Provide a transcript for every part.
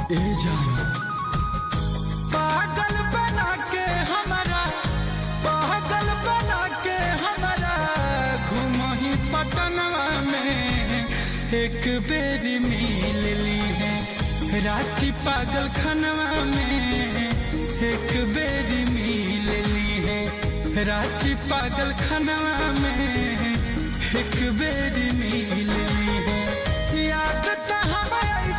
ए जान पागल बना के हमारा, पागल बना के हमारा घुमही पटनवा में एक बेरी मिल ली है। रांची पागल खनवा में एक बेरी मिल ली है। रांची पागल खनवा में एक बेरी मिल ली है। याद त हमारी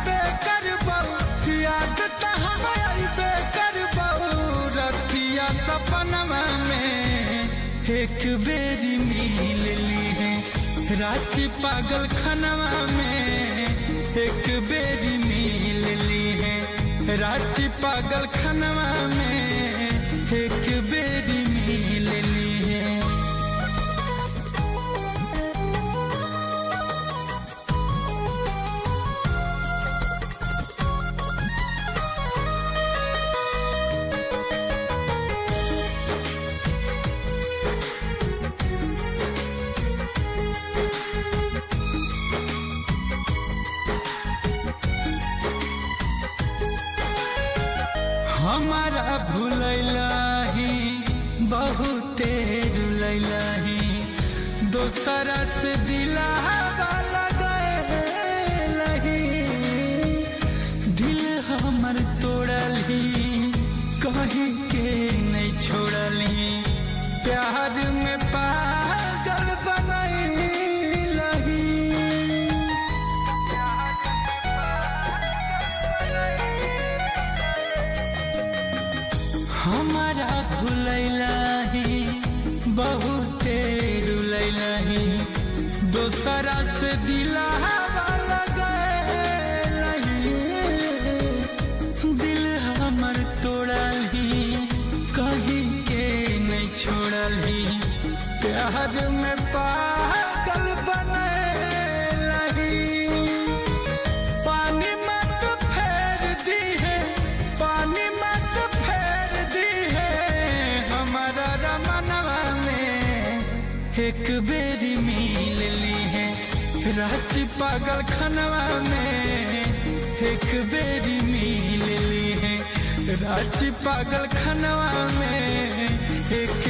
करबऊ, याद त हमारी करबऊ रखिया सपनवा में एक बेरी मिल ली है। रांची पागल खनवा में एक बेरी मिल ली है। रांची पागल खनवा में एक बेरी मिल ली है। हमारा भूलैला ही बहुते रुलैला ही, दोसरा से दिलावा लगैलही। दिल हमर तोड़ल ही कहीं के नहीं छोड़ली, प्यार में पागल बनैलही। हमारा भूलैला ही बहुते रुलैला ही, दोसरा से दिलावा लगैलही। दिल हमर तोड़ल ही कहीं के नहीं छोड़ली, प्यार में पागल बनैलही। पानी मत फेर दी है, पानी मत फेर दी है हमारा रमनवा में एक बेरी मिल ली है। रांची पागल खनवा में एक बेरी मिल ली है। रांची पागल खनवा में एक